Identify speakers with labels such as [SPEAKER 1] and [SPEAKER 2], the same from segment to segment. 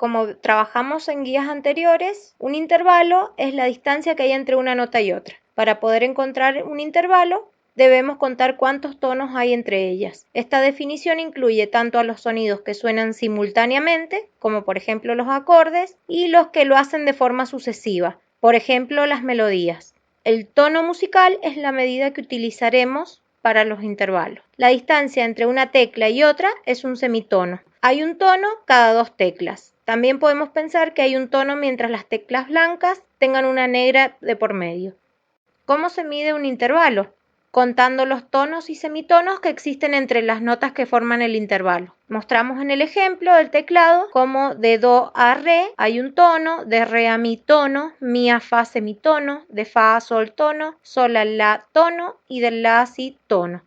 [SPEAKER 1] Como trabajamos en guías anteriores, un intervalo es la distancia que hay entre una nota y otra. Para poder encontrar un intervalo, debemos contar cuántos tonos hay entre ellas. Esta definición incluye tanto a los sonidos que suenan simultáneamente, como por ejemplo los acordes, y los que lo hacen de forma sucesiva, por ejemplo las melodías. El tono musical es la medida que utilizaremos para los intervalos. La distancia entre una tecla y otra es un semitono. Hay un tono cada dos teclas. También podemos pensar que hay un tono mientras las teclas blancas tengan una negra de por medio. ¿Cómo se mide un intervalo? Contando los tonos y semitonos que existen entre las notas que forman el intervalo. Mostramos en el ejemplo del teclado como de do a re hay un tono, de re a mi tono, mi a fa semitono, de fa a sol tono, sol a la tono y de la a si tono.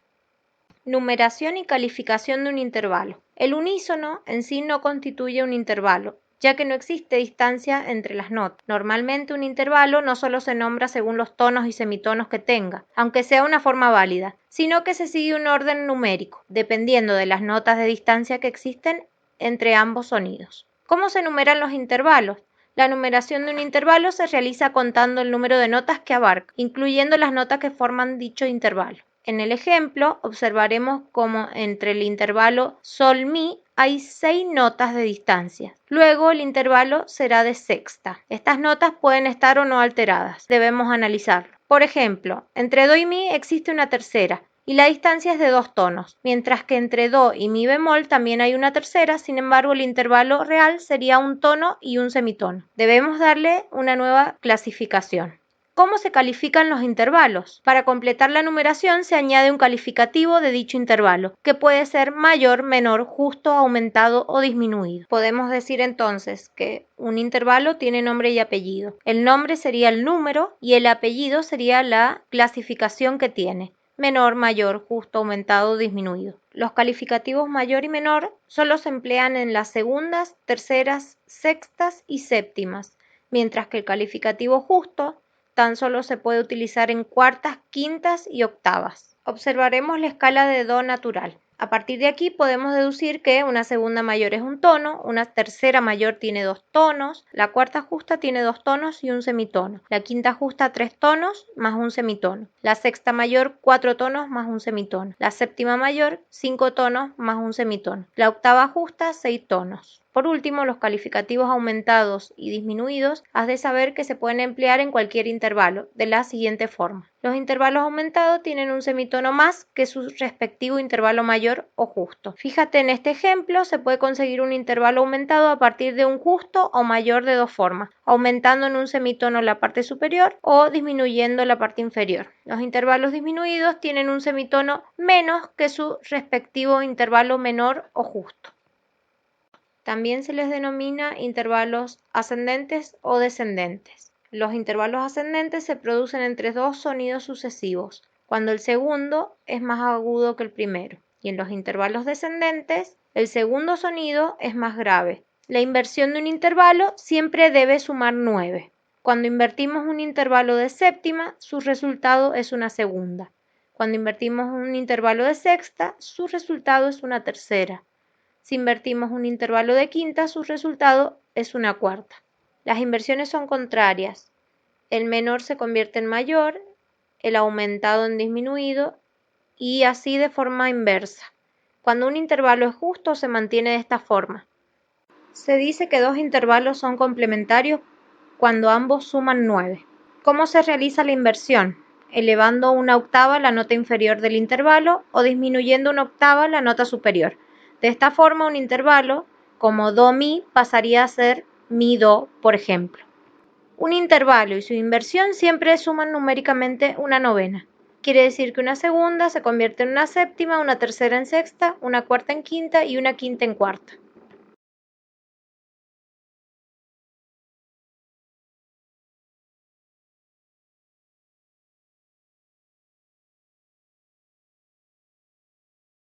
[SPEAKER 1] Numeración y calificación de un intervalo. El unísono en sí no constituye un intervalo, ya que no existe distancia entre las notas. Normalmente un intervalo no solo se nombra según los tonos y semitonos que tenga, aunque sea una forma válida, sino que se sigue un orden numérico, dependiendo de las notas de distancia que existen entre ambos sonidos. ¿Cómo se numeran los intervalos? La numeración de un intervalo se realiza contando el número de notas que abarca, incluyendo las notas que forman dicho intervalo. En el ejemplo, observaremos cómo entre el intervalo sol-mi hay 6 notas de distancia. Luego el intervalo será de sexta. Estas notas pueden estar o no alteradas. Debemos analizarlo. Por ejemplo, entre do y mi existe una tercera, y la distancia es de 2 tonos, mientras que entre do y mi bemol también hay una tercera, sin embargo el intervalo real sería un tono y un semitono. Debemos darle una nueva clasificación. ¿Cómo se califican los intervalos? Para completar la numeración se añade un calificativo de dicho intervalo, que puede ser mayor, menor, justo, aumentado o disminuido. Podemos decir entonces que un intervalo tiene nombre y apellido. El nombre sería el número y el apellido sería la clasificación que tiene. Menor, mayor, justo, aumentado o disminuido. Los calificativos mayor y menor solo se emplean en las segundas, terceras, sextas y séptimas, mientras que el calificativo justo tan solo se puede utilizar en cuartas, quintas y octavas. Observaremos la escala de do natural. A partir de aquí podemos deducir que una segunda mayor es un tono, una tercera mayor tiene 2 tonos, la cuarta justa tiene 2 tonos y un semitono, la quinta justa 3 tonos más un semitono, la sexta mayor 4 tonos más un semitono, la séptima mayor 5 tonos más un semitono, la octava justa 6 tonos. Por último, los calificativos aumentados y disminuidos has de saber que se pueden emplear en cualquier intervalo, de la siguiente forma. Los intervalos aumentados tienen un semitono más que su respectivo intervalo mayor o justo. Fíjate en este ejemplo, se puede conseguir un intervalo aumentado a partir de un justo o mayor de 2 formas, aumentando en un semitono la parte superior o disminuyendo la parte inferior. Los intervalos disminuidos tienen un semitono menos que su respectivo intervalo menor o justo. También se les denomina intervalos ascendentes o descendentes. Los intervalos ascendentes se producen entre 2 sonidos sucesivos, cuando el segundo es más agudo que el primero, y en los intervalos descendentes, el segundo sonido es más grave. La inversión de un intervalo siempre debe sumar 9. Cuando invertimos un intervalo de séptima, su resultado es una segunda. Cuando invertimos un intervalo de sexta, su resultado es una tercera. Si invertimos un intervalo de quinta, su resultado es una cuarta. Las inversiones son contrarias. El menor se convierte en mayor, el aumentado en disminuido y así de forma inversa. Cuando un intervalo es justo, se mantiene de esta forma. Se dice que 2 intervalos son complementarios cuando ambos suman 9. ¿Cómo se realiza la inversión? Elevando una octava la nota inferior del intervalo o disminuyendo una octava la nota superior. De esta forma, un intervalo como do-mi pasaría a ser mi-do, por ejemplo. Un intervalo y su inversión siempre suman numéricamente una novena. Quiere decir que una segunda se convierte en una séptima, una tercera en sexta, una cuarta en quinta y una quinta en cuarta.